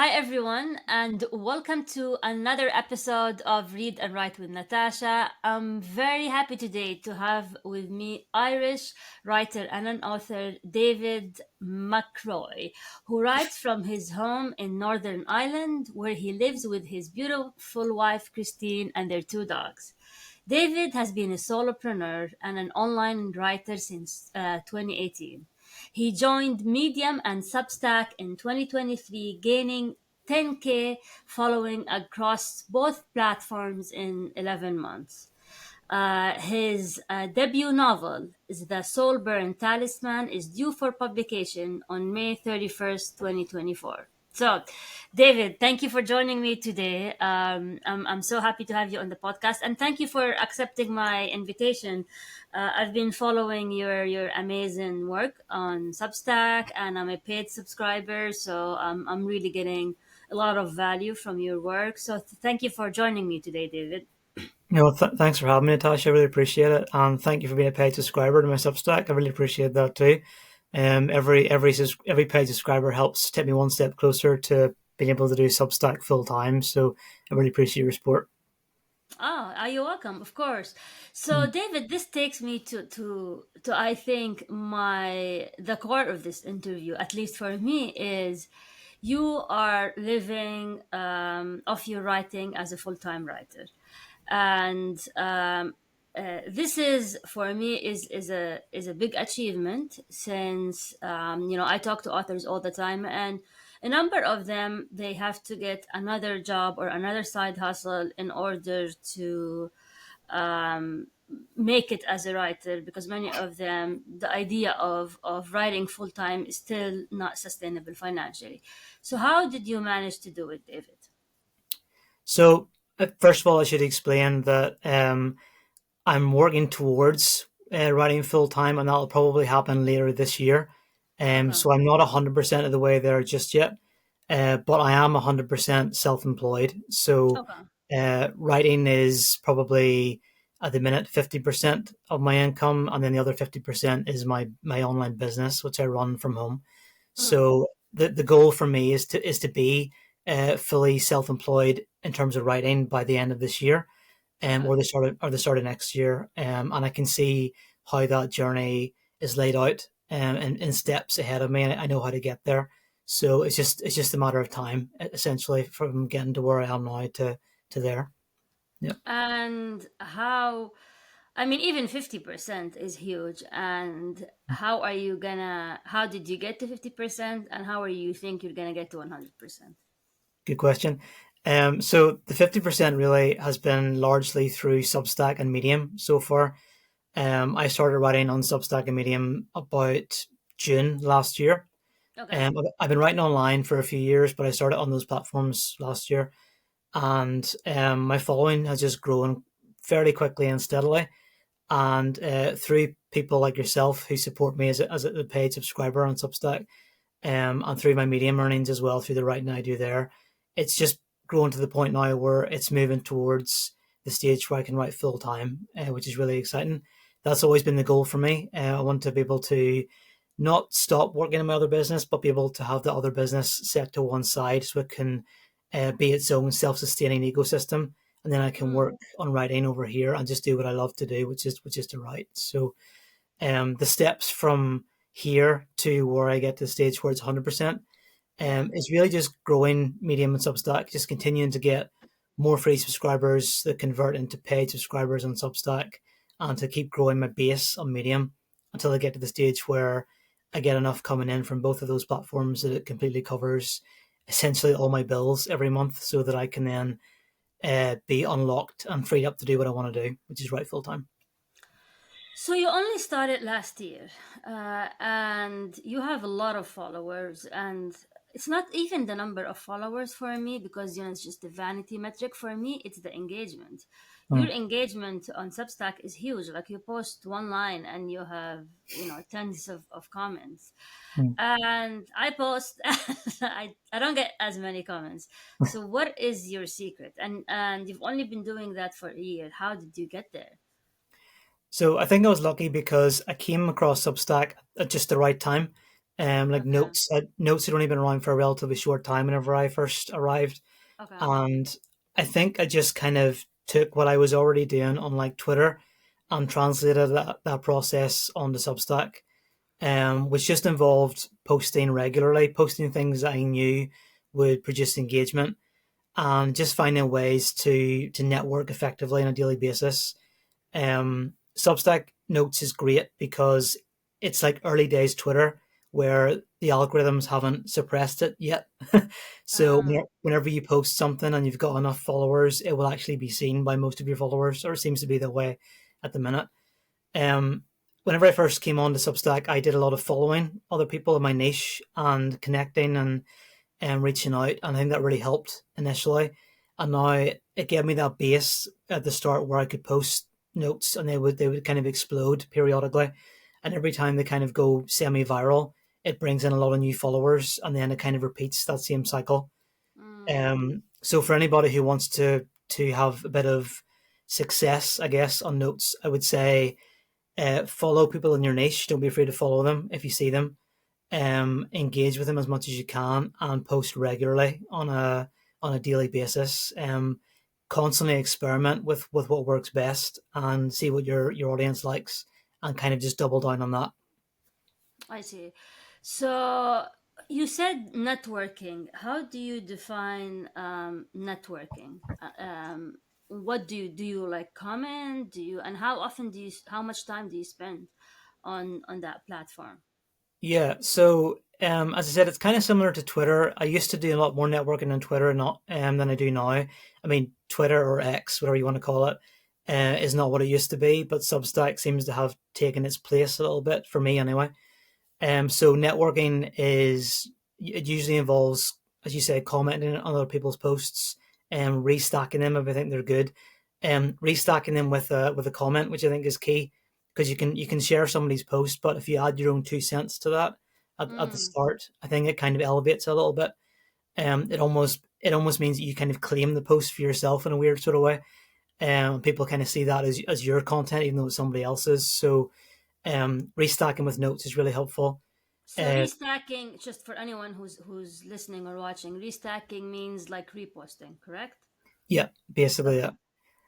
Hi, everyone, and welcome to another episode of Read and Write with Natasha. I'm very happy today to have with me Irish writer and an author, David Mcilroy, who writes from his home in Northern Ireland, where he lives with his beautiful wife, Christine, and their two dogs. David has been a solopreneur and an online writer since 2018. He joined Medium and Substack in 2023, gaining 10K following across both platforms in 11 months. His debut novel, The Soul Burn Talisman, is due for publication on May 31st, 2024. So, David, thank you for joining me today. I'm so happy to have you on the podcast, and thank you for accepting my invitation. I've been following your amazing work on Substack, and I'm a paid subscriber, so I'm really getting a lot of value from your work. So, thank you for joining me today, David. Thanks for having me, Natasha. I really appreciate it, and thank you for being a paid subscriber to my Substack. I really appreciate that too. Every paid subscriber helps take me one step closer to being able to do Substack full time. So I really appreciate your support. Oh, are you welcome? Of course. So, David, this takes me to I think the core of this interview, at least for me, is you are living off your writing as a full time writer, and this is for me is a big achievement since I talk to authors all the time, and a number of them, they have to get another job or another side hustle in order to um, make it as a writer, because many of them, the idea of writing full time is still not sustainable financially. So how did you manage to do it, David? So first of all, I should explain that I'm working towards writing full time, and that'll probably happen later this year. Okay. So I'm not 100% of the way there just yet, but I am 100% self-employed. So Okay. writing is probably at the minute 50% of my income, and then the other 50% is my online business, which I run from home. Mhm. So the goal for me is to be fully self-employed in terms of writing by the end of this year, Okay. or the start of next year. And I can see how that journey is laid out, in steps ahead of me, and I know how to get there. So it's just a matter of time, essentially, from getting to where I am now to there. Yeah. And I mean, even 50% is huge. And how did you get to 50%? And how are you think you're gonna get to 100%? Good question. So the 50% really has been largely through Substack and Medium so far. I started writing on Substack and Medium about June last year. Okay. I've been writing online for a few years, but I started on those platforms last year, and my following has just grown fairly quickly and steadily. And through people like yourself who support me as a paid subscriber on Substack, and through my Medium earnings as well, through the writing I do there, it's just grown to the point now where it's moving towards the stage where I can write full time, which is really exciting. That's always been the goal for me. I want to be able to not stop working in my other business, but be able to have the other business set to one side so it can be its own self-sustaining ecosystem, and then I can Mm. work on writing over here and just do what I love to do, which is to write. So the steps from here to where I get to the stage where it's 100% Yeah. is really just growing Medium and Substack, just continuing to get more free subscribers that convert into paid subscribers on Substack, and to keep growing my base on Medium until I get to the stage where I get enough coming in from both of those platforms that it completely covers essentially all my bills every month, so that I can then be unlocked and freed up to do what I want to do, which is write full time. So you only started last year, and you have a lot of followers, and it's not even the number of followers for me, because it's just the vanity metric. For me, it's the engagement. Your Mm. engagement on Substack is huge. Like, you post one line and you have tons of comments, Mm. and I post I don't get as many comments. So what is your secret? And you've only been doing that for a year. How did you get there? So I think I was lucky because I came across Substack at just the right time. Like Okay. notes had only been around for a relatively short time whenever I first arrived, Okay. and I think I just kind of took what I was already doing on like Twitter and translated that process onto Substack, which just involved posting regularly, posting things that I knew would produce engagement, and just finding ways to network effectively on a daily basis. Substack Notes is great because it's like early days Twitter where the algorithms haven't suppressed it yet. So Um. whenever you post something and you've got enough followers, it will actually be seen by most of your followers, or it seems to be the way at the minute. Um, Whenever I first came on to Substack, I did a lot of following other people in my niche and connecting and reaching out, and I think that really helped initially. And now it gave me that base at the start where I could post notes, and they would kind of explode periodically, and every time they kind of go semi viral, it brings in a lot of new followers, and then it kind of repeats that same cycle. Mm, So for anybody who wants to have a bit of success, I guess, on notes, I would say follow people in your niche. Don't be afraid to follow them if you see them. Engage with them as much as you can and post regularly on a daily basis. Constantly experiment with what works best and see what your audience likes, and kind of just double down on that. I see. So you said networking. How do you define networking? What do you like comment? Do you and how often do you how much time do you spend on that platform? Yeah, so as I said, it's kind of similar to Twitter. I used to do a lot more networking on Twitter, not than I do now. I mean, Twitter or X, whatever you want to call it, is not what it used to be. But Substack seems to have taken its place a little bit for me, anyway. So networking is it usually involves, as you say, commenting on other people's posts and restacking them if I think they're good, restacking them with a comment, which I think is key because you can share somebody's post, but if you add your own 2 cents to that at the Mm. start, I think it kind of elevates it a little bit. It almost means that you kind of claim the post for yourself in a weird sort of way. People kind of see that as your content, even though it's somebody else's. So restacking with notes is really helpful. So Uh, restacking, just for anyone who's listening or watching, restacking means like reposting, correct? yeah, basically, Okay. yeah.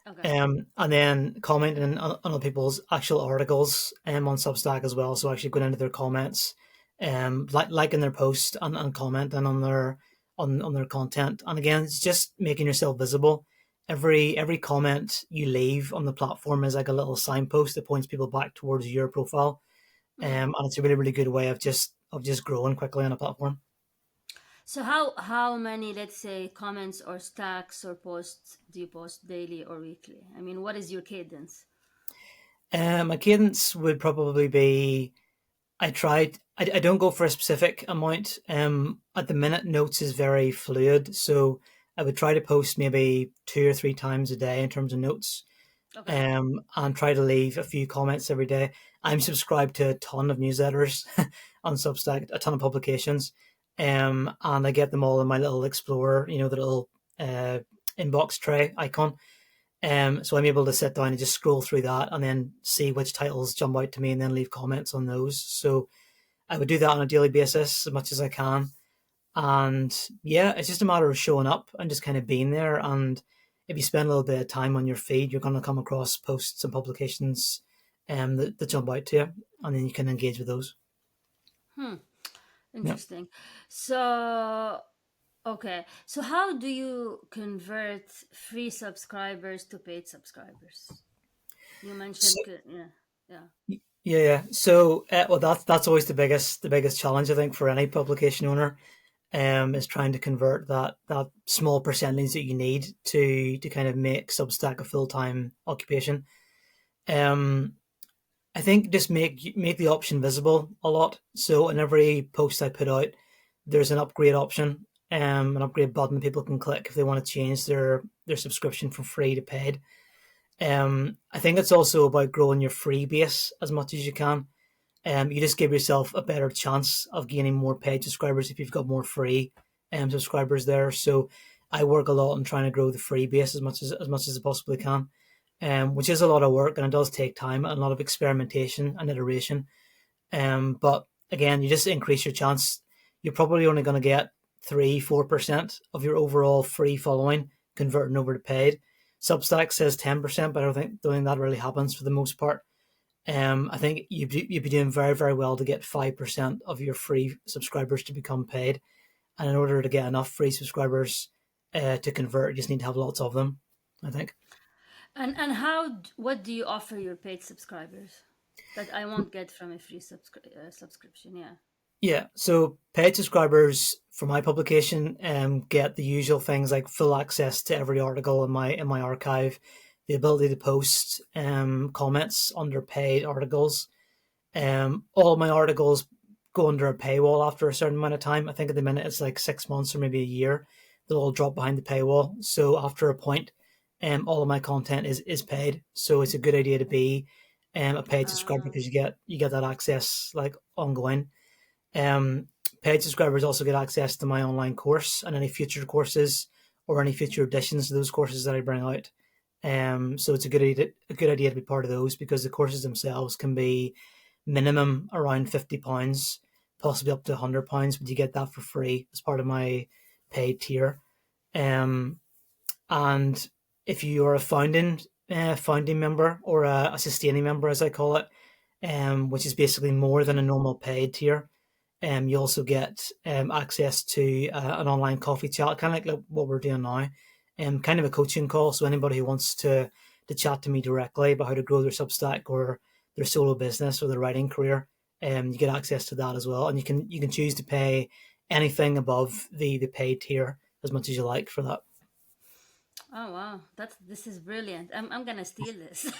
Okay. And then commenting on other people's actual articles on Substack as well. So actually going into their comments, liking their post and commenting on their content. And again, it's just making yourself visible. Every comment you leave on the platform is like a little signpost that points people back towards your profile. Mm. And it's a really, really good way of just growing quickly on a platform. So how many, let's say, comments or stacks or posts do you post daily or weekly? I mean, what is your cadence? My cadence would probably be I don't go for a specific amount. At the minute, notes is very fluid, so I would try to post maybe 2 or 3 times a day in terms of notes. Okay. And try to leave a few comments every day. I'm subscribed to a ton of newsletters on Substack, a ton of publications, and I get them all in my little Explorer, the little uh, inbox tray icon. So I'm able to sit down and just scroll through that and then see which titles jump out to me and then leave comments on those. So I would do that on a daily basis as much as I can. And yeah, it's just a matter of showing up and just kind of being there. And if you spend a little bit of time on your feed, you're going to come across posts and publications that jump out to you, and then you can engage with those. Hmm. Yeah. Interesting. So, okay. So how do you convert free subscribers to paid subscribers? You So, mentioned, yeah, yeah. yeah. So, well, that's always the biggest challenge I think for any publication owner, is trying to convert that small percentage that you need to kind of make Substack a full time occupation. Um, I think just make the option visible a lot. So in every post I put out, there's an upgrade option, an upgrade button people can click if they want to change their subscription from free to paid. I think it's also about growing your free base as much as you can. You just give yourself a better chance of gaining more paid subscribers if you've got more free subscribers there. So I work a lot on trying to grow the free base as much as I possibly can, which is a lot of work and it does take time and a lot of experimentation and iteration. But again, you just increase your chance. You're probably only going to get 3-4% of your overall free following converting over to paid. Substack says 10%, but I don't think that really happens for the most part. I think you'd be doing very, very well to get 5% of your free subscribers to become paid. And in order to get enough free subscribers to convert, you just need to have lots of them, I think. And what do you offer your paid subscribers that I won't get from a free subscription? Yeah. Yeah, so paid subscribers for my publication get the usual things like full access to every article in my archive, the ability to post comments under paid articles. All my articles go under a paywall after a certain amount of time. I think at the minute it's like 6 months or maybe a year. They'll all drop behind the paywall. So after a point, all of my content is paid. So it's a good idea to be a paid subscriber because you get that access like ongoing. Paid subscribers also get access to my online course and any future courses or any future additions to those courses that I bring out. So it's a good idea to be part of those because the courses themselves can be minimum around £50, possibly up to £100, but you get that for free as part of my paid tier. And if you are a founding member or a sustaining member, as I call it, which is basically more than a normal paid tier, you also get access to an online coffee chat, kind of like what we're doing now, kind of a coaching call. So anybody who wants to chat to me directly about how to grow their Substack or their solo business or their writing career, you get access to that as well. And you can choose to pay anything above the paid tier as much as you like for that. Oh wow, this is brilliant. I'm gonna steal this.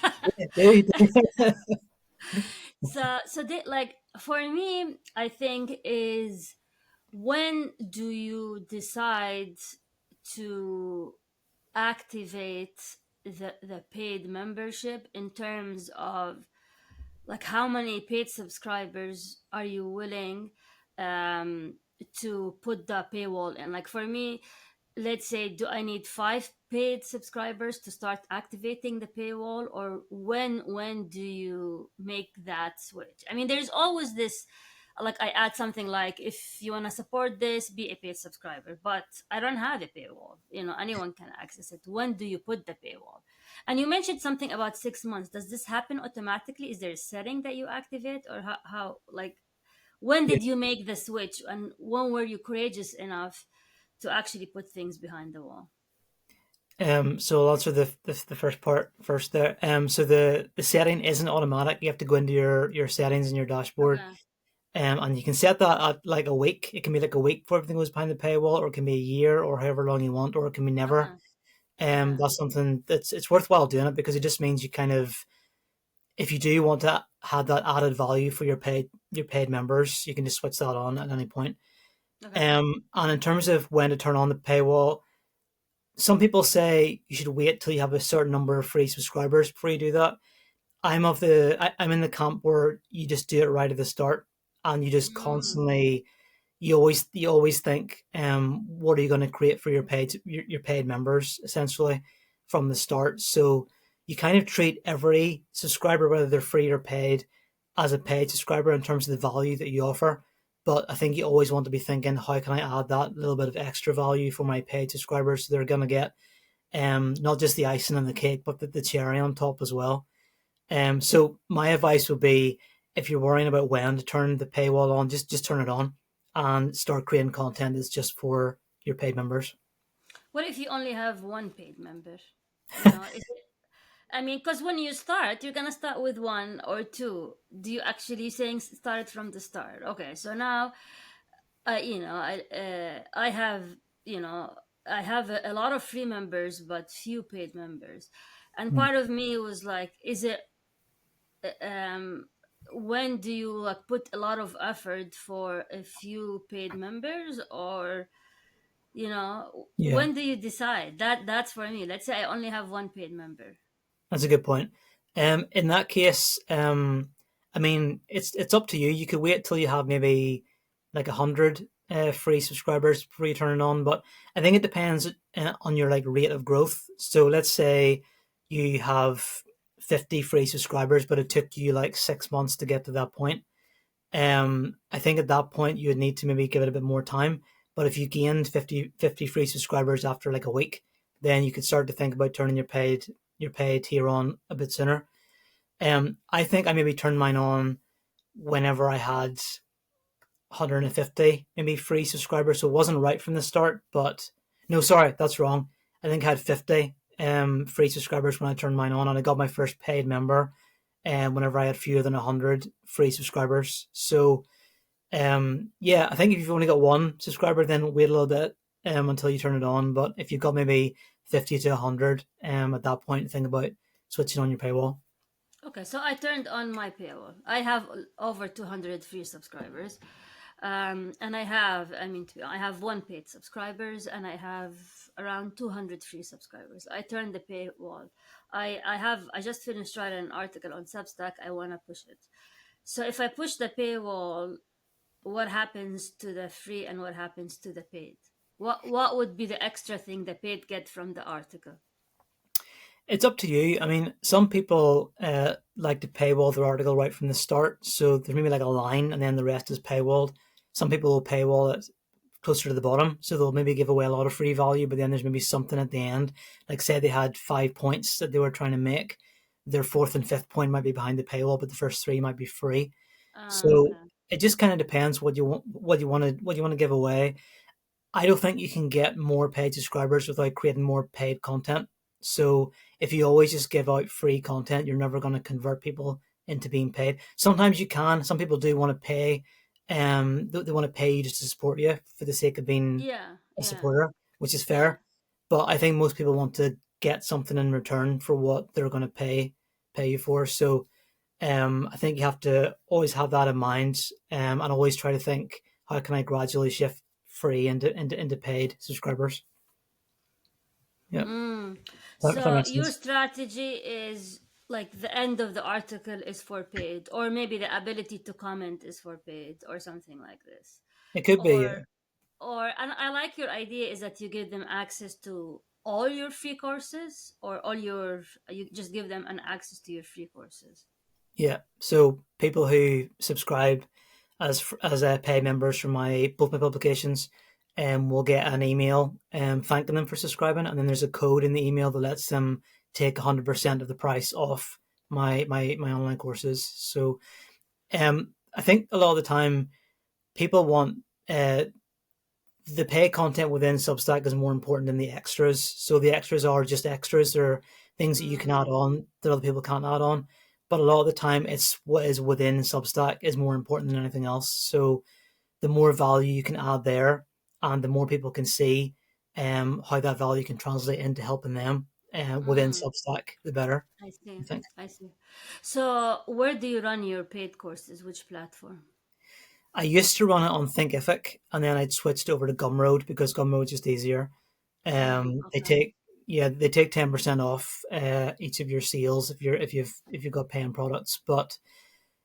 Like for me, I think is when do you decide to activate the paid membership in terms of like how many paid subscribers are you willing to put the paywall in? Like for me, let's say, do I need 5 paid subscribers to start activating the paywall, or when do you make that switch? I mean, there's always this, like I add something like, if you want to support this, be a paid subscriber, but I don't have a paywall, anyone can access it. When do you put the paywall? And you mentioned something about 6 months. Does this happen automatically? Is there a setting that you activate, or how like when Yeah. did you make the switch, and when were you courageous enough to actually put things behind the wall? So I'll answer the first part first there. So the setting isn't automatic. You have to go into your settings in your dashboard. Okay. And you can set that at like a week. It can be like a week before everything goes behind the paywall, or it can be a year, or however long you want, or it can be never. Okay. Okay. That's something it's worthwhile doing it because it just means you kind of, if you do want to have that added value for your paid members, you can just switch that on at any point. Okay. And in terms of when to turn on the paywall, some people say you should wait till you have a certain number of free subscribers before you do that. I'm in the camp where you just do it right at the start, and you just Mm. constantly, you always think, what are you going to create for your paid members essentially from the start. So you kind of treat every subscriber, whether they're free or paid, as a paid subscriber in terms of the value that you offer. But I think you always want to be thinking, how can I add that little bit of extra value for my paid subscribers so they're going to get not just the icing on the cake, but the cherry on top as well. So my advice would be, if you're worrying about when to turn the paywall on, just turn it on and start creating content that's just for your paid members. What if you only have one paid member? Is it, I mean, because when you start, you're gonna start with one or two. Do you actually saying start from the start? Okay, so now, I have, I have a lot of free members, but few paid members, and Mm. part of me was like, is it, um, when do you like put a lot of effort for a few paid members, or Yeah, when do you decide that's for me? Let's say I only have one paid member. that's a good point. In that case, I mean, it's up to you. You could wait till you have maybe like 100 free subscribers before you turn it on, but I think it depends on your like rate of growth. So let's say you have 50 free subscribers, but it took you like 6 months to get to that point. I think at that point you would need to maybe give it a bit more time. But if you gained 50 free subscribers after like a week, then you could start to think about turning your paid tier on a bit sooner. I think I maybe turned mine on whenever I had 150 maybe free subscribers, so it wasn't right from the start. But no, sorry, that's wrong. I think I had 50 free subscribers when I turned mine on, and I got my first paid member whenever I had fewer than 100 free subscribers. So yeah, I think if you've only got one subscriber, then wait a little bit until you turn it on. But if you've got maybe 50 to 100 at that point, think about switching on your paywall. Okay, so I turned on my paywall. I have over 200 free subscribers. And I have one paid subscribers and I have around 200 free subscribers. I turned the paywall. I just finished writing an article on Substack. I want to push it. So if I push the paywall, what happens to the free and what happens to the paid? What would be the extra thing the paid get from the article? It's up to you. I mean, some people like to paywall their article right from the start. So there's maybe like a line and then the rest is paywalled. Some people will paywall it closer to the bottom. So they'll maybe give away a lot of free value, but then there's maybe something at the end. Like say they had 5 points that they were trying to make. Their fourth and fifth point might be behind the paywall, but the first three might be free. So Okay. it just kind of depends what you want to give away. I don't think you can get more paid subscribers without creating more paid content. So if you always just give out free content, you're never going to convert people into being paid. Sometimes you can. Some people do want to pay. They want to pay you just to support you for the sake of being Yeah, a yeah, supporter, which is yeah. fair. But I think most people want to get something in return for what they're going to pay you for. So I think you have to always have that in mind, and always try to think, how can I gradually shift free into paid subscribers? Yeah, Mm. if that So makes your sense. strategy is like the end of the article is for paid, or maybe the ability to comment is for paid, or something like this. It could be. Or and I like your idea is that you give them access to all your free courses, or all your you just give them an access to your free courses. Yeah. So people who subscribe as paid members for my both my publications, will get an email thanking them for subscribing, and then there's a code in the email that lets them take 100% of the price off my online courses. So I think a lot of the time people want the paid content within Substack is more important than the extras. So the extras are just extras. They're things that you can add Mm, on that other people can't add on. But a lot of the time, it's what is within Substack is more important than anything else. So the more value you can add there, and the more people can see how that value can translate into helping them within mm, Substack, the better, I see. I think. I see. So where do you run your paid courses? Which platform? I used to run it on Thinkific, and then I'd switched over to Gumroad because Gumroad's just easier. They Okay. take they take 10% off each of your sales if you've got paying products. But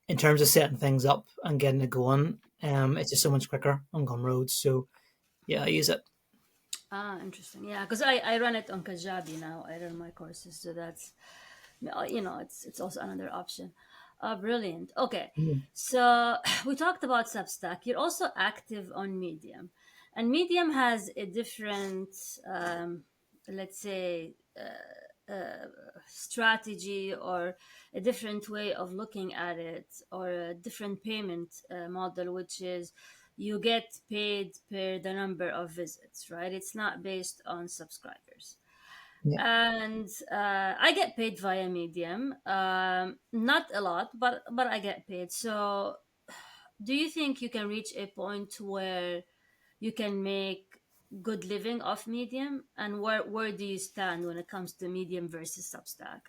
in terms of setting things up and getting it going, it's just so much quicker on Gumroad. So yeah, I use it. Interesting. Yeah, because I run it on Kajabi now. I run my courses, so that's it's also another option. Brilliant. Okay, Mm. so we talked about Substack. You're also active on Medium, and Medium has a different, let's say, strategy, or a different way of looking at it, or a different payment model, which is you get paid per the number of visits, right? It's not based on subscribers. Yeah. And I get paid via Medium, not a lot, but I get paid. So do you think you can reach a point where you can make good living off Medium, and where do you stand when it comes to Medium versus Substack?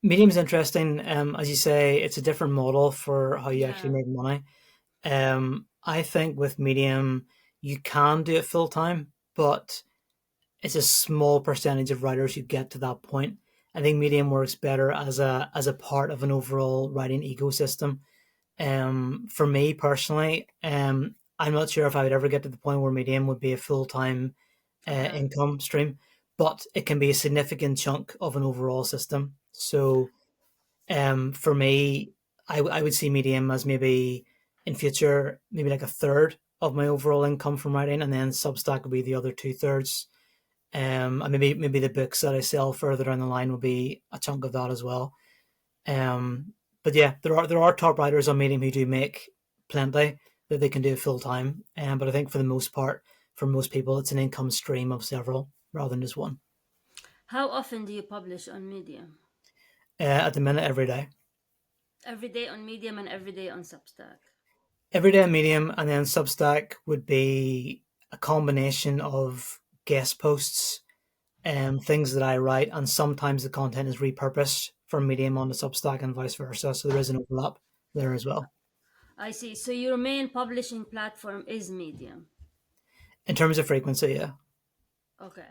Medium's interesting. As you say, it's a different model for how you actually Yeah. make money. I think with Medium, you can do it full time, but it's a small percentage of writers who get to that point. I think Medium works better as a part of an overall writing ecosystem. For me personally, I'm not sure if I would ever get to the point where Medium would be a full time Okay. income stream, but it can be a significant chunk of an overall system. So for me, I would see Medium as maybe in future, maybe like a third of my overall income from writing, and then Substack would be the other two thirds. And maybe the books that I sell further down the line will be a chunk of that as well. But yeah, there are top writers on Medium who do make plenty that they can do full time. But I think for the most part, for most people, it's an income stream of several rather than just one. How often do you publish on Medium? At the minute, every day. Every day on Medium and every day on Substack. Every day Medium, and then Substack would be a combination of guest posts and things that I write, and sometimes the content is repurposed from Medium onto Substack and vice versa. So there is an overlap there as well. I see. So your main publishing platform is Medium. In terms of frequency, yeah. Okay.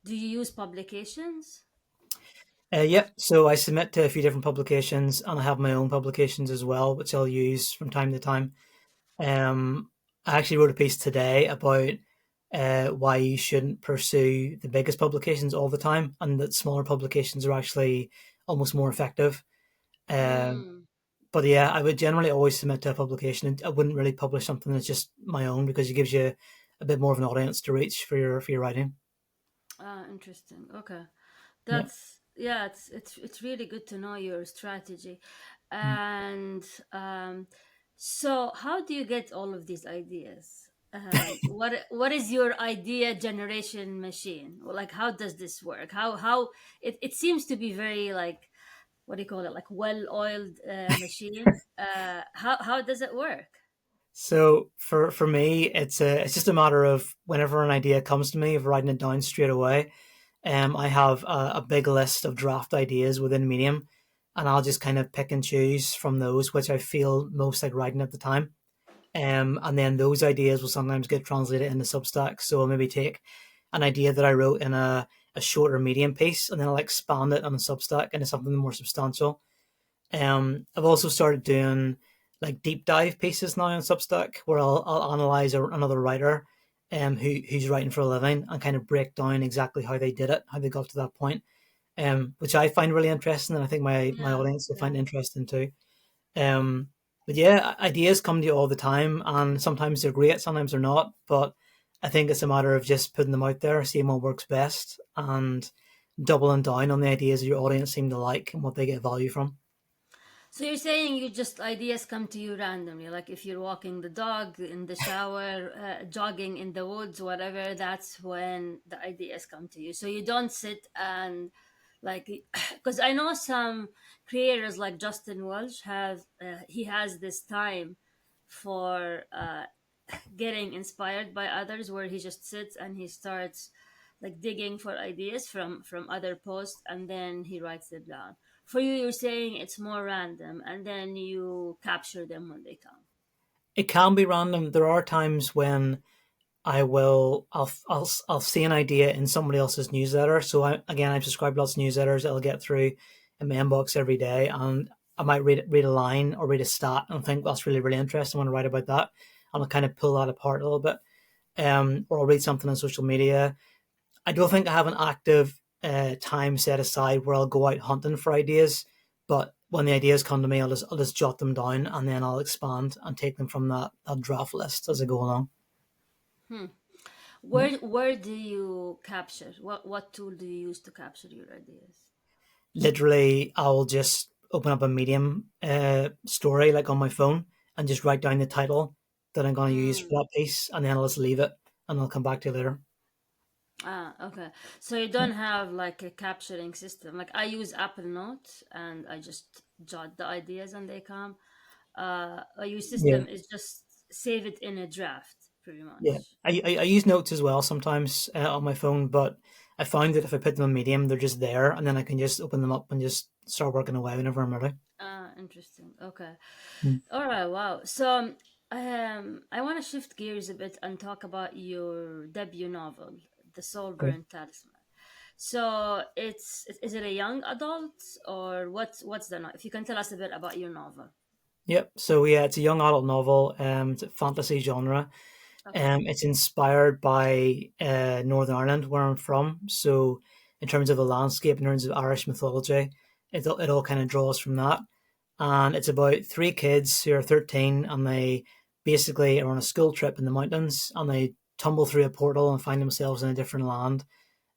Do you use publications? Yeah, so I submit to a few different publications, and I have my own publications as well, which I'll use from time to time. I actually wrote a piece today about why you shouldn't pursue the biggest publications all the time, and that smaller publications are actually almost more effective. Hmm. But yeah, I would generally always submit to a publication. I wouldn't really publish something that's just my own because it gives you a bit more of an audience to reach for your writing. Ah, interesting. Okay. Yeah. That's yeah, it's really good to know your strategy. Mm. And so how do you get all of these ideas? What is your idea generation machine? Like how does this work? How it seems to be very like what do you call it? Like well-oiled machine. How does it work? So for me, it's just a matter of whenever an idea comes to me, of writing it down straight away. I have a big list of draft ideas within Medium, and I'll just kind of pick and choose from those which I feel most like writing at the time. And then those ideas will sometimes get translated into Substack. So I'll maybe take an idea that I wrote in a shorter Medium piece, and then I'll expand it on a Substack into something more substantial. I've also started doing like deep dive pieces now on Substack where I'll analyze another writer who's writing for a living and kind of break down exactly how they did it, how they got to that point, which I find really interesting, and I think my Yeah, audience will yeah. find interesting too. Um, but yeah, ideas come to you all the time, and sometimes they're great, sometimes they're not. But I think it's a matter of just putting them out there, seeing what works best, and doubling down on the ideas your audience seem to like and what they get value from. So you're saying you just ideas come to you randomly, like if you're walking the dog in the shower, jogging in the woods, whatever, that's when the ideas come to you. So you don't sit and like, because I know some creators like Justin Welsh have, he has this time for getting inspired by others where he just sits and he starts like digging for ideas from other posts and then he writes them down. For you, you're saying it's more random and then you capture them when they come. It can be random. There are times when I'll see an idea in somebody else's newsletter. So I subscribe to lots of newsletters that I'll get through in my inbox every day, and I might read a line or read a stat and think that's really interesting. I want to write about that, and I'll kind of pull that apart a little bit. Or I'll read something on social media. I don't think I have an active time set aside where I'll go out hunting for ideas, but when the ideas come to me, I'll just jot them down, and then I'll expand and take them from that draft list as I go along. Hmm. Yeah. Where do you capture? What tool do you use to capture your ideas? Literally, I'll just open up a Medium story like on my phone and just write down the title that I'm going to use for Hmm. that piece, and then I'll just leave it, and I'll come back to it later. Ah, okay. So you don't have like a capturing system. Like I use Apple Notes and I just jot the ideas and they come. Your Yeah, system is just save it in a draft, pretty yeah. much. I use notes as well sometimes on my phone, but I found that if I put them on Medium, they're just there, and then I can just open them up and just start working away whenever I'm ready. Ah, interesting. Okay. Mm. All right. Wow. So, I want to shift gears a bit and talk about your debut novel, The Soul Okay. Burn Talisman. So, is it a young adult or what's the if you can tell us a bit about your novel? Yep. So yeah, it's a young adult novel. It's a fantasy genre. Okay. It's inspired by Northern Ireland, where I'm from. So, in terms of the landscape, in terms of Irish mythology, it all kind of draws from that. and it's about three kids who are 13, and they basically are on a school trip in the mountains, and they tumble through a portal and find themselves in a different land,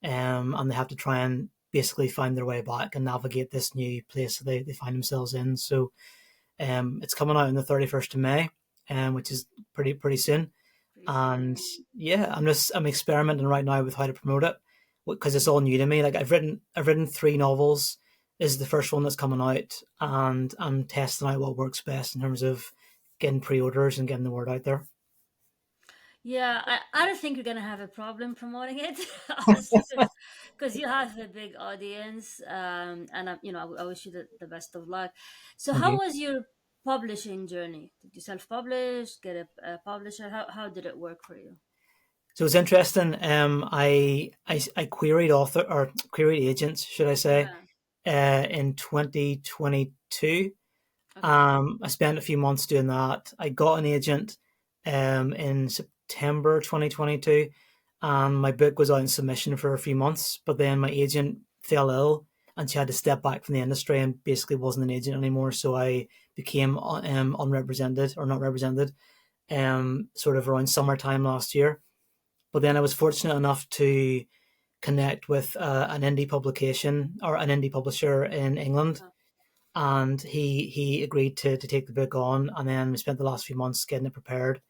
and they have to try and basically find their way back and navigate this new place that they find themselves in. So it's coming out on the 31st of May, which is pretty soon. Pretty soon, And yeah. yeah, I'm experimenting right now with how to promote it because it's all new to me. Like I've written three novels. This is the first one that's coming out, and I'm testing out what works best in terms of getting pre-orders and getting the word out there. Yeah, I don't think you're gonna have a problem promoting it, honestly, because you have a big audience, and I wish you the best of luck. So, Thank how you. was your publishing journey? Did you self-publish, get a publisher? How did it work for you? So it's interesting. I queried author or queried agents, should I say, Yeah. in 2022. Okay. I spent a few months doing that. I got an agent in September 2022, and my book was out in submission for a few months. But then my agent fell ill, and she had to step back from the industry and basically wasn't an agent anymore. So I became unrepresented or not represented, sort of around summertime last year. But then I was fortunate enough to connect with an indie publication or an indie publisher in England, Okay. and he agreed to take the book on, and then we spent the last few months getting it prepared,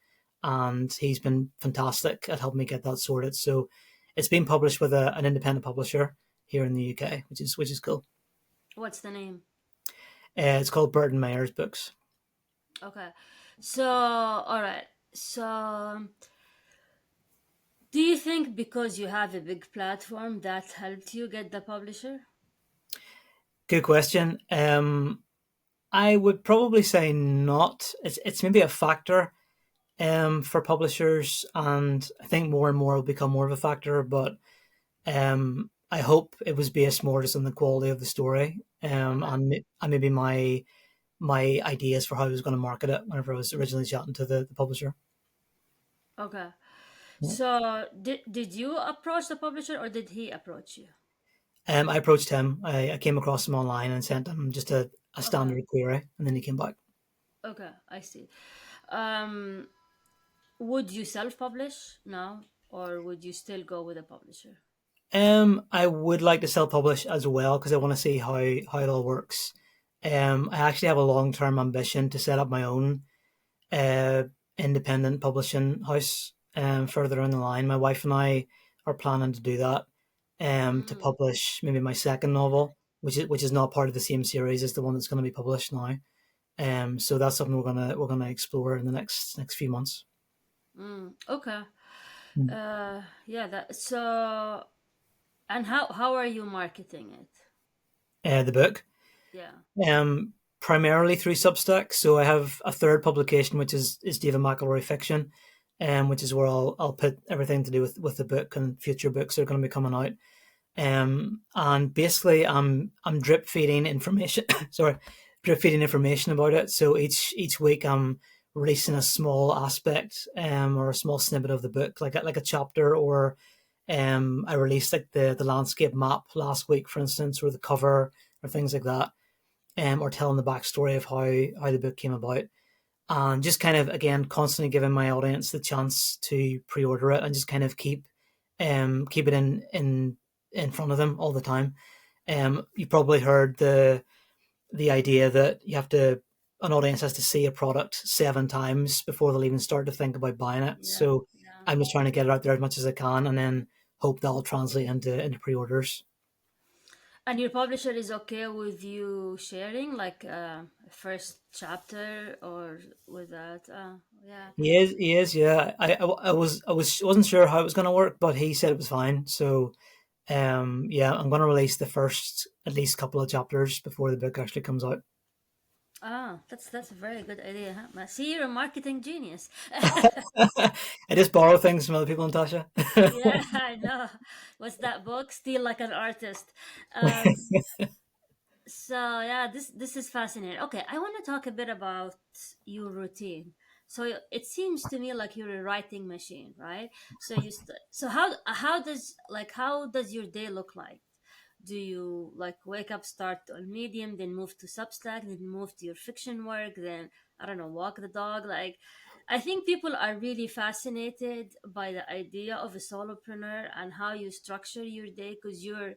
and he's been fantastic at helping me get that sorted. So it's been published with an independent publisher here in the UK, which is cool. What's the name? It's called Burton Myers Books. Okay. So, all right. So, do you think because you have a big platform that helped you get the publisher? Good question. I would probably say not. It's maybe a factor for publishers, and I think more and more will become more of a factor. But I hope it was based more just on the quality of the story, Okay. and maybe my ideas for how I was going to market it whenever I was originally chatting to the publisher. Okay. So did you approach the publisher or did he approach you? I approached him. I came across him online and sent him just a Okay. standard query, and then he came back. Okay, I see. Um, would you self-publish now or would you still go with a publisher? I would like to self-publish as well because I want to see how it all works. I actually have a long-term ambition to set up my own uh, independent publishing house further down the line. My wife and I are planning to do that, to Mm, publish maybe my second novel, which is not part of the same series as the one that's going to be published now. So that's something we're gonna explore in the next few months. okay. Mm. Yeah, that so and how are you marketing it? The book, Yeah. um, primarily through Substack. So I have a third publication, which is David Mcilroy fiction, which is where I'll put everything to do with the book and future books that are going to be coming out. And basically, I'm drip feeding information. Sorry, drip feeding information about it. So each week, I'm releasing a small aspect, or a small snippet of the book, like a chapter, or I released like the landscape map last week, for instance, or the cover, or things like that, or telling the backstory of how the book came about, and just kind of again constantly giving my audience the chance to pre-order it and just kind of keep it in front of them all the time. You probably heard the idea that an audience has to see a product 7 times before they'll even start to think about buying it. Yeah. So Yeah. I'm just trying to get it out there as much as I can, and then hope that'll translate into pre-orders. And your publisher is okay with you sharing like first chapter or with that? Yeah. He is, yeah. I wasn't sure how it was going to work, but he said it was fine. So, yeah, I'm going to release the first at least couple of chapters before the book actually comes out. Ah, that's a very good idea, huh? See, you're a marketing genius. I just borrow things from other people, Natasha. Yeah, I know. What's that book? Steal like an artist. Um, so yeah, this is fascinating. Okay, I want to talk a bit about your routine. So it seems to me like you're a writing machine, right? So how does your day look like? Do you like wake up, start on Medium, then move to Substack, then move to your fiction work, then I don't know, walk the dog? Like, I think people are really fascinated by the idea of a solopreneur and how you structure your day, because you're,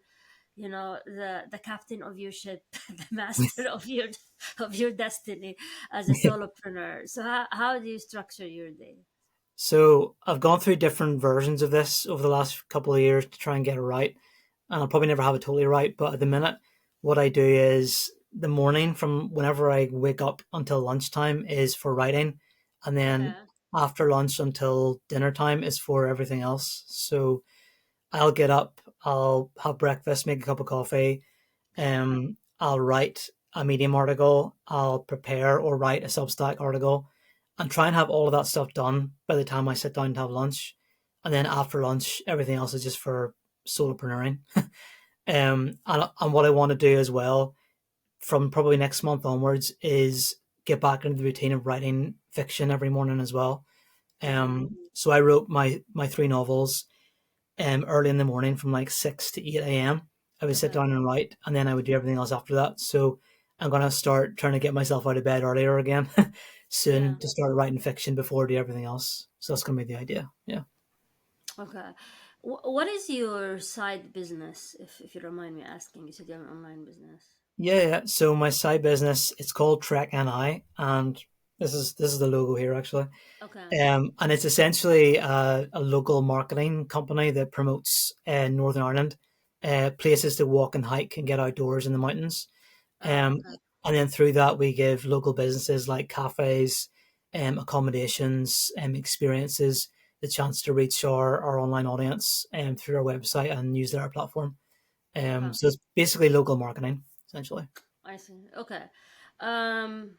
you know, the captain of your ship, the master of your destiny as a solopreneur. So how do you structure your day? So I've gone through different versions of this over the last couple of years to try and get it right. And I'll probably never have it totally right. But at the minute, what I do is the morning from whenever I wake up until lunchtime is for writing. And then Okay. after lunch until dinner time is for everything else. So I'll get up, I'll have breakfast, make a cup of coffee, I'll write a Medium article, I'll prepare or write a Substack article, and try and have all of that stuff done by the time I sit down to have lunch. And then after lunch, everything else is just for solopreneuring. And what I want to do as well from probably next month onwards is get back into the routine of writing fiction every morning as well. So I wrote my three novels early in the morning from like 6 to 8 a.m. I would sit Okay. down and write, and then I would do everything else after that. So I'm gonna start trying to get myself out of bed earlier again Yeah. soon to start writing fiction before I do everything else. So that's gonna be the idea. Yeah. Okay. What is your side business, if you don't mind me asking? You said you have an online business. Yeah, yeah. So my side business, it's called Trek NI, and this is the logo here actually. Okay. And it's essentially a local marketing company that promotes Northern Ireland, places to walk and hike and get outdoors in the mountains. Um, Okay. and then through that, we give local businesses like cafes, accommodations, experiences the chance to reach our online audience through our website and use their platform. Okay. So it's basically local marketing, essentially. I see. Okay. Um,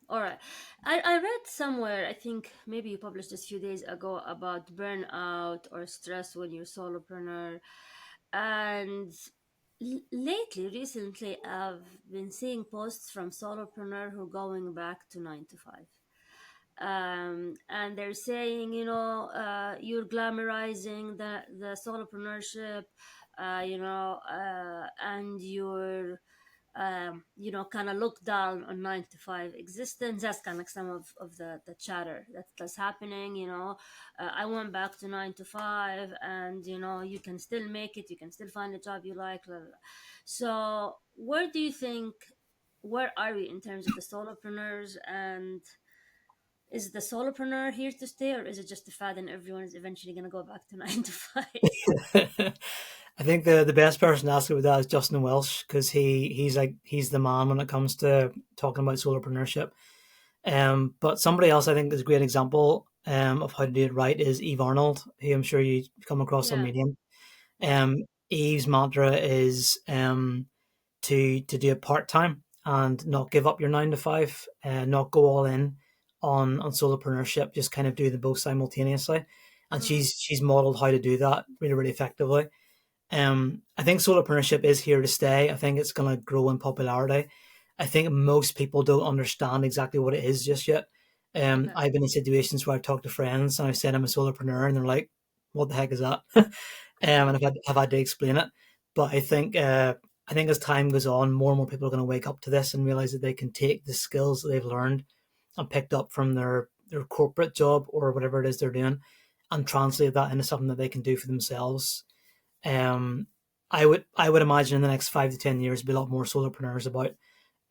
all right. I read somewhere, I think maybe you published this a few days ago, about burnout or stress when you're solopreneur. And lately, recently, I've been seeing posts from solopreneur who are going back to 9 to 5. And they're saying, you're glamorizing the solopreneurship, and you're kind of look down on 9 to 5 existence. That's kind of some of the chatter that's happening. I went back to 9 to 5, and you can still make it, you can still find a job you like, blah, blah, blah. So where are we in terms of the solopreneurs, and is the solopreneur here to stay, or is it just a fad and everyone is eventually going to go back to 9 to 5? I think the best person to ask about that is Justin Welsh because he's the man when it comes to talking about solopreneurship. But somebody else I think is a great example of how to do it right is Eve Arnold, who I'm sure you come across on Yeah, Medium. yeah. Eve's mantra is to do it part time and not give up your 9 to 5, not go all in on solopreneurship, just kind of do them both simultaneously. And Mm, she's modeled how to do that really, really effectively. I think solopreneurship is here to stay. I think it's going to grow in popularity. I think most people don't understand exactly what it is just yet. okay. I've been in situations where I've talked to friends and I've said I'm a solopreneur, and they're like, "What the heck is that?" And I've had to explain it. But I think as time goes on, more and more people are going to wake up to this and realize that they can take the skills that they've learned and picked up from their corporate job or whatever it is they're doing, and translate that into something that they can do for themselves. um, I would imagine in the next 5 to 10 years, be a lot more solopreneurs about.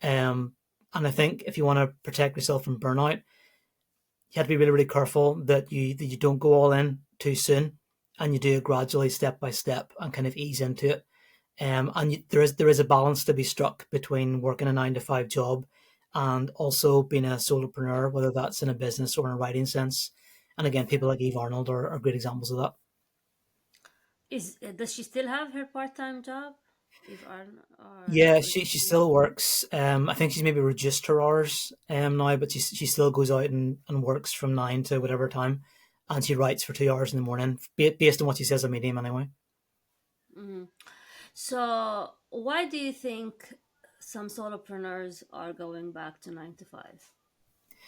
Um, and I think if you want to protect yourself from burnout, you have to be really, really careful that you don't go all in too soon, and you do it gradually, step by step, and kind of ease into it. And there is a balance to be struck between working a 9 to 5 job and also being a solopreneur, whether that's in a business or in a writing sense. And again, Yeah. people like Eve Arnold are great examples of that. Is Does she still have her part-time job? If Yeah, or is she she? still works. I think she's maybe reduced her hours now, but she still goes out and works from 9 to whatever time, and she writes for 2 hours in the morning, based on what she says on Medium anyway. Mhm. So why do you think some solopreneurs are going back to 9 to 5?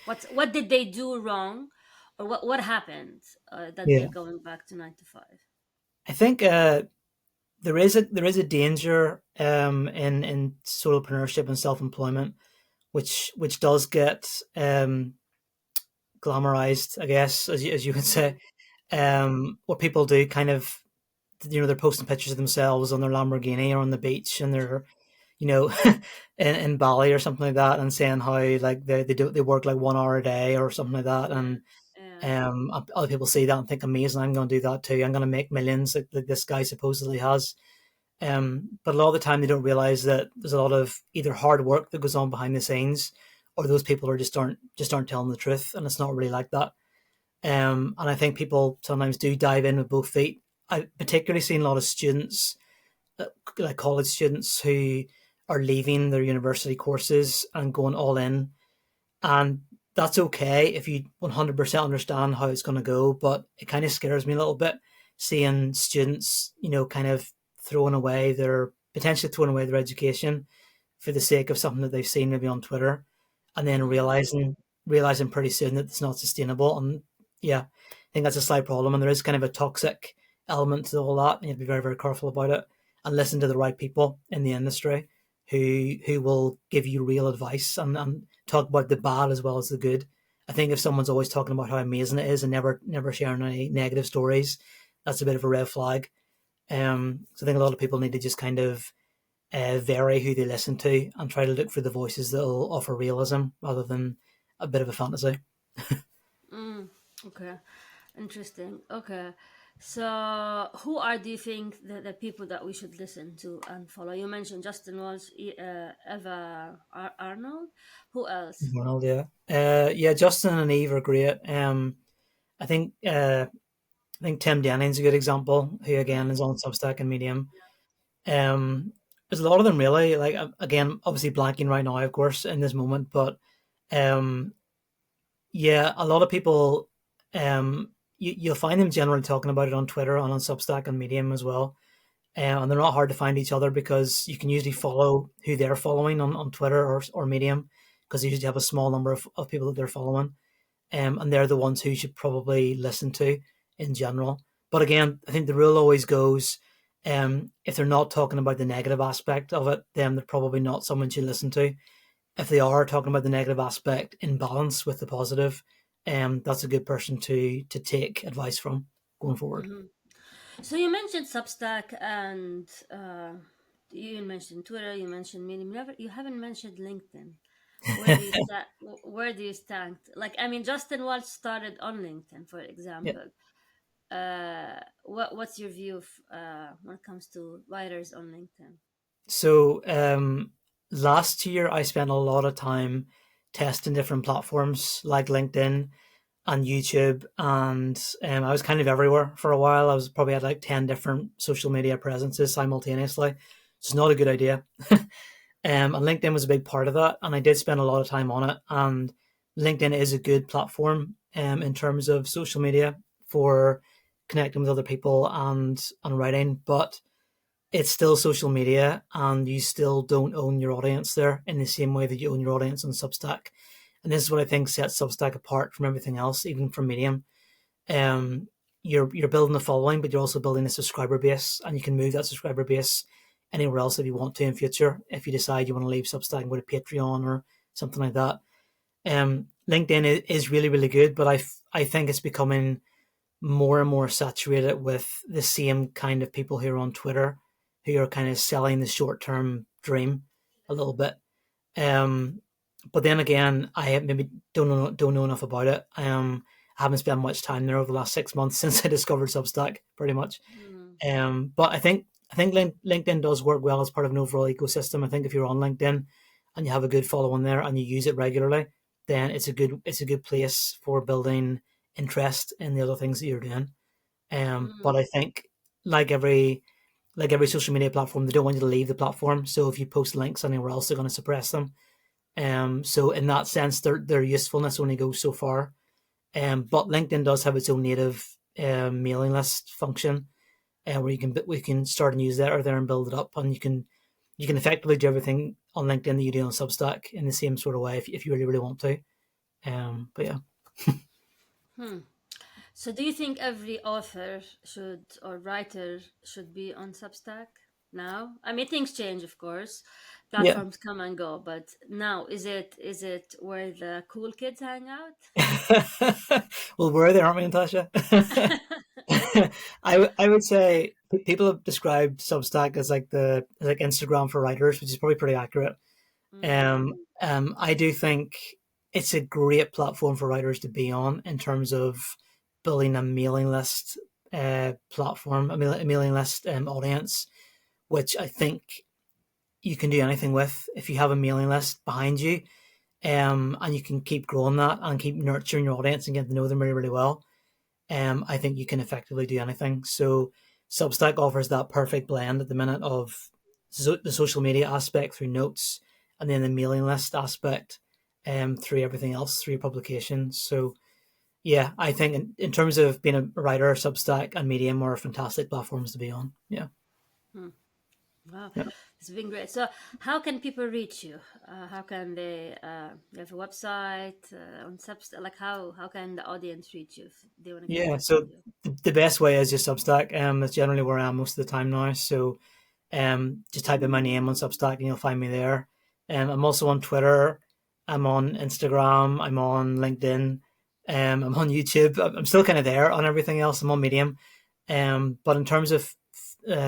What did they do wrong, or what happened that Yeah, they're going back to 9 to 5? I think there is a danger in solopreneurship and self-employment, which does get glamorized, I guess, as you would say. Mm, What people do, kind of, they're posting pictures of themselves on their Lamborghini or on the beach, and they're, you know, in Bali or something like that, and saying how like they work like 1 hour a day or something like that, yeah, and yeah. other people see that and think, amazing, I'm going to do that too. I'm going to make millions like this guy supposedly has. But a lot of the time they don't realize that there's a lot of either hard work that goes on behind the scenes, or those people are just aren't telling the truth, and it's not really like that. And I think people sometimes do dive in with both feet. I've particularly seen a lot of students, like college students, who are leaving their university courses and going all in, and that's okay if you 100% understand how it's going to go. But it kind of scares me a little bit seeing students, kind of potentially throwing away their education for the sake of something that they've seen maybe on Twitter, and then Mm, realizing pretty soon that it's not sustainable. And yeah, I think that's a slight problem. And there is kind of a toxic element to all that. And you have to be very, very careful about it and listen to the right people in the industry who will give you real advice, and talk about the bad as well as the good. I think if someone's always talking about how amazing it is and never sharing any negative stories, that's a bit of a red flag. So I think a lot of people need to just kind of vary who they listen to and try to look for the voices that will offer realism rather than a bit of a fantasy. mm. Okay, interesting. Okay, so who are, do you think, the people that we should listen to and follow? You mentioned Justin Walsh, Eva Arnold. Who else? Ronald, yeah, yeah. Justin and Eve are great. I think I think Tim Denning's a good example, who again Mm, is on Substack and Medium. Um, there's a lot of them really. Like, again, obviously blanking right now, of course, in this moment, but um, yeah, a lot of people, you'll find them generally talking about it on Twitter and on Substack and Medium as well. And they're not hard to find each other because you can usually follow who they're following on Twitter or Medium, because they usually have a small number of people that they're following. And they're the ones who you should probably listen to in general. But again, I think the rule always goes, if they're not talking about the negative aspect of it, then they're probably not someone you listen to. If they are talking about the negative aspect in balance with the positive, that's a good person to take advice from going forward. mm-hmm. So you mentioned Substack, and you mentioned Twitter. You mentioned Medium. You haven't mentioned LinkedIn. Where do you stand? Where do you stand? Like, I mean, Justin Walsh started on LinkedIn, for Yeah. example. What's your view of when it comes to writers on LinkedIn? So last year I spent a lot of time testing different platforms like LinkedIn and YouTube, and I was kind of everywhere for a while. I was probably at like 10 different social media presences simultaneously. It's not a good idea. And LinkedIn was a big part of that, and I did spend a lot of time on it. And LinkedIn is a good platform in terms of social media for connecting with other people and writing, but it's still social media, and you still don't own your audience there in the same way that you own your audience on Substack. And this is what I think sets Substack apart from everything else, even from Medium. Um, you're building a following, but you're also building a subscriber base, and you can move that subscriber base anywhere else if you want to in future. If you decide you want to leave Substack and go to Patreon or something like that. LinkedIn is really, really good, but I think it's becoming more and more saturated with the same kind of people who are on Twitter, who are kind of selling the short term dream a little bit. Um, but then again, I maybe don't know enough about it. I haven't spent much time there over the last 6 months since I discovered Substack, pretty much. Mm, But I think LinkedIn does work well as part of an overall ecosystem. I think if you're on LinkedIn and you have a good following there and you use it regularly, then it's a good place for building interest in the other things that you're doing. But mm, I think like every like every social media platform, they don't want you to leave the platform. So if you post links anywhere else, they're going to suppress them. So in that sense, their usefulness only goes so far. But LinkedIn does have its own native mailing list function, where we can start and use that or there and build it up, and you can effectively do everything on LinkedIn that you do on Substack in the same sort of way if you really really want to. But yeah. hmm. So, do you think every author should or writer should be on Substack now? I mean, things change, of course. Yeah. Platforms come and go, but now is it where the cool kids hang out? Well, we're there, aren't we, Natasha? I would say people have described Substack as like the like Instagram for writers, which is probably pretty accurate. Mm, I do think it's a great platform for writers to be on in terms of building a mailing list platform, a mailing list audience, which I think you can do anything with if you have a mailing list behind you, and you can keep growing that and keep nurturing your audience and getting to know them really, really well. I think you can effectively do anything. So Substack offers that perfect blend at the minute of the social media aspect through notes, and then the mailing list aspect through everything else through your publications. So yeah, I think in terms of being a writer, Substack and Medium are fantastic platforms to be on. Yeah. mm. Wow, Yeah. it's been great. So, how can people reach you? How can they? You have a website on Substack. Like, how can the audience reach you if they want to get in Yeah. touch with So you? the best way is just Substack. That's generally where I am most of the time now. So just type in my name on Substack and you'll find me there. I'm also on Twitter. I'm on Instagram. I'm on LinkedIn. I'm on YouTube. I'm still kind of there on everything else. I'm on Medium. But in terms of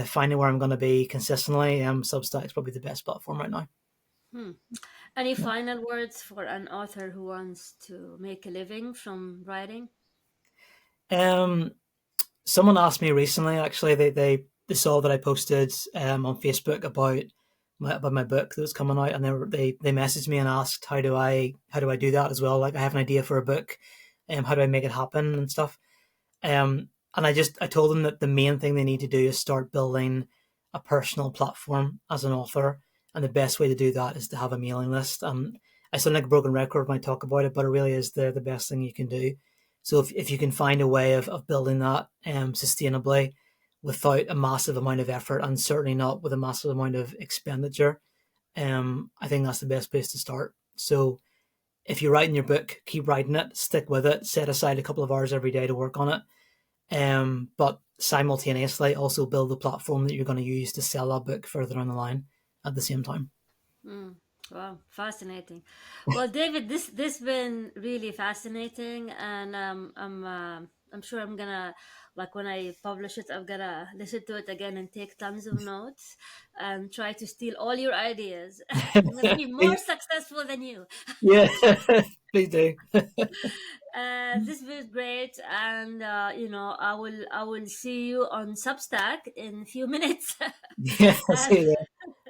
finding where I'm going to be consistently, Substack is probably the best platform right now. Hmm. Any final words for an author who wants to make a living from writing? Um, Someone asked me recently. Actually, they saw that I posted on Facebook about my book that was coming out, and they messaged me and asked how do I do that as well? Like I have an idea for a book, how do I make it happen and stuff. And I told them that the main thing they need to do is start building a personal platform as an author, and the best way to do that is to have a mailing list. I sound like a broken record when I talk about it, but it really is the best thing you can do. So if you can find a way of building that sustainably without a massive amount of effort and certainly not with a massive amount of expenditure, I think that's the best place to start. So if you're writing your book, keep writing it, stick with it, set aside a couple of hours every day to work on it, but simultaneously also build the platform that you're going to use to sell that book further down the line at the same time. Mm. Wow, fascinating. Well, David, this been really fascinating, and I'm sure I'm gonna like when I publish it, I'm gonna listen to it again and take tons of notes and try to steal all your ideas. I'm gonna be more successful than you. Yeah, please do. This was great, and I will see you on Substack in a few minutes. Yeah, And see you there.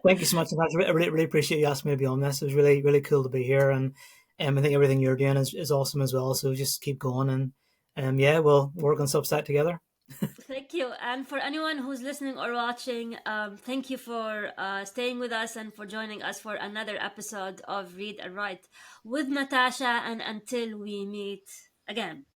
Thank you so much. I really, really appreciate you asking me to be on this. It was really, really cool to be here, and I think everything you're doing is awesome as well. So just keep going, and yeah, we'll work on Substack together. thank you. And for anyone who's listening or watching, thank you for staying with us and for joining us for another episode of Read and Write with Natasha. And until we meet again.